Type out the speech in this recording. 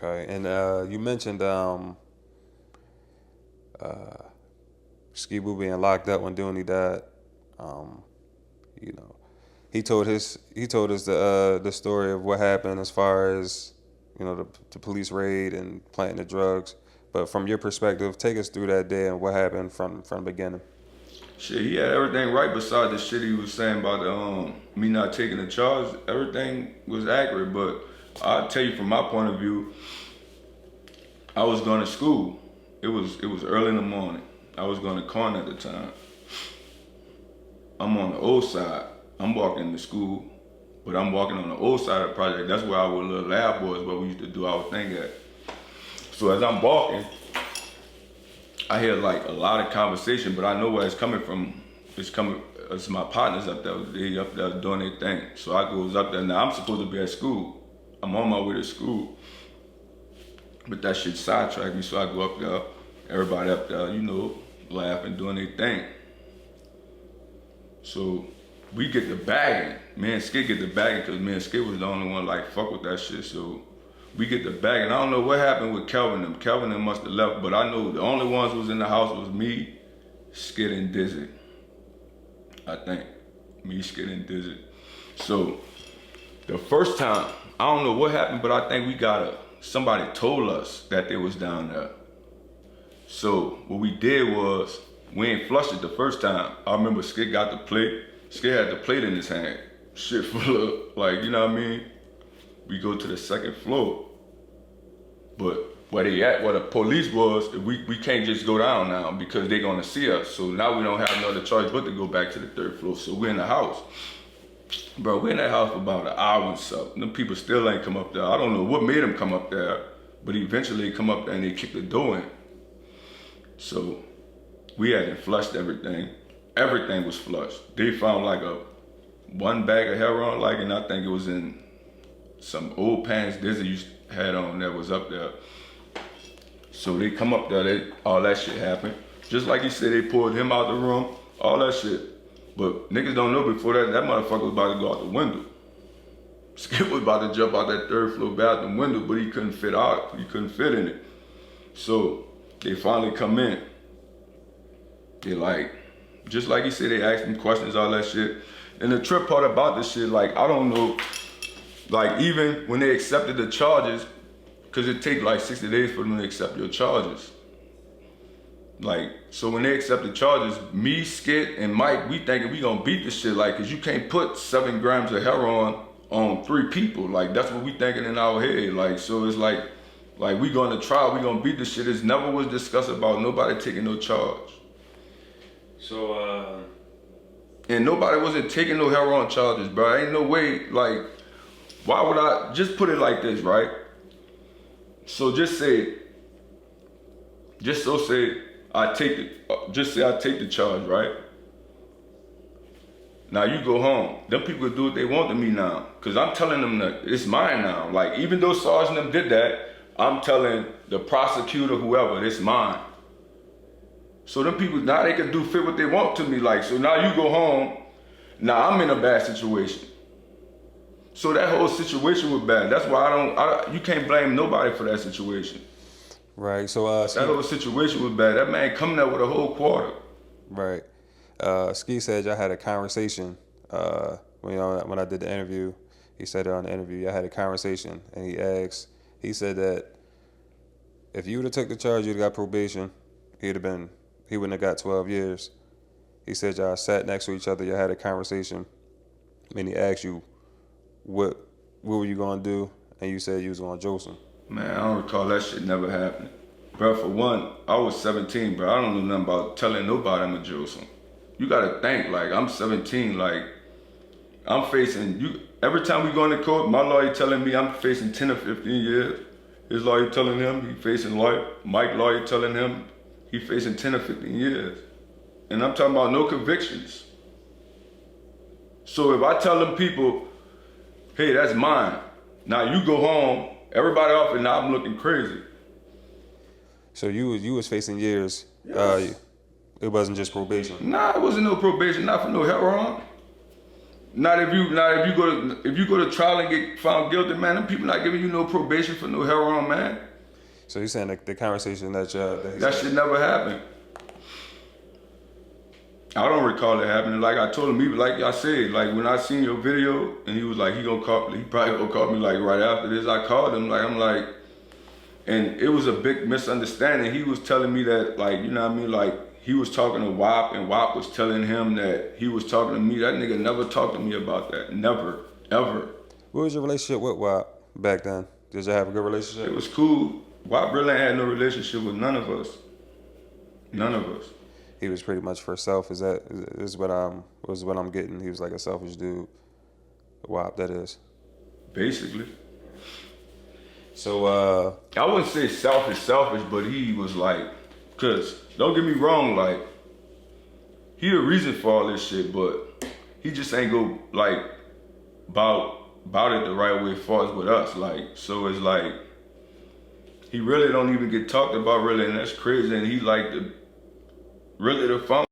Okay, and you mentioned Ski Boo being locked up when Dooney died. Um, you know, he told us the story of what happened as far as the police raid and planting the drugs. But from your perspective, take us through that day and what happened from the beginning. Shit, he had everything right beside the shit he was saying about me not taking the charge. Everything was accurate, but I'll tell you from my point of view, I was going to school. It was early in the morning. I was going to Corn at the time. I'm on the old side. I'm walking to school, but I'm walking on the old side of the project. That's where our little lab boys, where we used to do our thing at. So as I'm walking, I hear like a lot of conversation, but I know where it's coming from. It's my partners up there. They up there doing their thing. So I goes up there. Now I'm supposed to be at school. I'm on my way to school. But that shit sidetracked me, so I go up there. Everybody up there, laughing, doing their thing. So we get the bagging. Me and Skid get the bagging because me and Skid was the only one like fuck with that shit. So we get the bagging. I don't know what happened with Kelvin them. Kelvin them must have left, but I know the only ones who was in the house was me, Skid, and Dizzy. I think. Me, Skid, and Dizzy. So the first time, I don't know what happened, but I think somebody told us that they was down there. So what we did was, we ain't flushed it the first time. I remember Skid got the plate. Skid had the plate in his hand. Shit full of, like, you know what I mean? We go to the second floor. But where the police was, we can't just go down now because they gonna see us. So now we don't have another choice but to go back to the third floor. So we're in the house. Bro, we're in that house for about an hour and so. Them people still ain't come up there. I don't know what made them come up there, but eventually they come up there and they kick the door in. So we hadn't flushed everything. Everything was flushed. They found like one bag of heroin, and I think it was in some old pants Dizzy had on that was up there. So they come up there, all that shit happened. Just like he said, they pulled him out the room, all that shit. But niggas don't know before that motherfucker was about to go out the window. Skip was about to jump out that third floor bathroom window, but he couldn't fit out. He couldn't fit in it. So they finally come in. They like, just like he said, they asked him questions, all that shit. And the trip part about this shit, I don't know, even when they accepted the charges, because it take 60 days for them to accept your charges. So when they accept the charges, me, Skit, and Mike, we thinking we gonna beat this shit, cause you can't put 7 grams of heroin on 3 people. That's what we thinking in our head. So it's we gonna try, we gonna beat this shit. It never was discussed about nobody taking no charge. So, and nobody wasn't taking no heroin charges, bro. Ain't no way, why would I, just put it like this, right? So say I take the charge, right? Now you go home. Them people do what they want to me now. Cause I'm telling them that it's mine now. Even though Sergeant them did that, I'm telling the prosecutor, whoever, it's mine. So them people, now they can do fit what they want to me. So now you go home, now I'm in a bad situation. So that whole situation was bad. That's why you can't blame nobody for that situation. Right. So that whole situation was bad. That man coming there with a whole quarter. Right. Ski said y'all had a conversation when I did the interview. He said it on the interview. I had a conversation, and he said that if you would have took the charge, you'd have got probation. He wouldn't have got 12 years. He said y'all sat next to each other. Y'all had a conversation, and he asked you what were you gonna do, and you said you was gonna Joseph. Man, I don't recall that shit never happening. Bro, for one, I was 17, bro. I don't know nothing about telling nobody I'm a Joseph. You gotta think, I'm 17, I'm facing, every time we go into court, my lawyer telling me I'm facing 10 or 15 years. His lawyer telling him he facing life. Mike's lawyer telling him he facing 10 or 15 years. And I'm talking about no convictions. So if I tell them people, hey, that's mine. Now you go home, everybody off, and now I'm looking crazy. So you was facing years. Yes. It wasn't just probation. Nah, it wasn't no probation, not for no heroin. Not if you go to trial and get found guilty, man. Them people not giving you no probation for no heroin, man. So you saying the conversation that That shit never happened. I don't recall it happening. Like I told him, like I said, like when I seen your video and he was like, he probably gonna call me like right after this. I called him, like I'm like, and it was a big misunderstanding. He was telling me that, like, you know what I mean, like he was talking to WAP and WAP was telling him that he was talking to me. That nigga never talked to me about that. Never, ever. What was your relationship with WAP back then? Did you have a good relationship? It was cool. WAP really had no relationship with none of us. None of us. He was pretty much for self. Is what I'm getting? He was like a selfish dude. WAP, that is. Basically. So I wouldn't say selfish, but he was like, cause don't get me wrong, like he the reason for all this shit, but he just ain't go like about it the right way for us with us. Like, so it's like he really don't even get talked about really, and that's crazy. And he like the fun.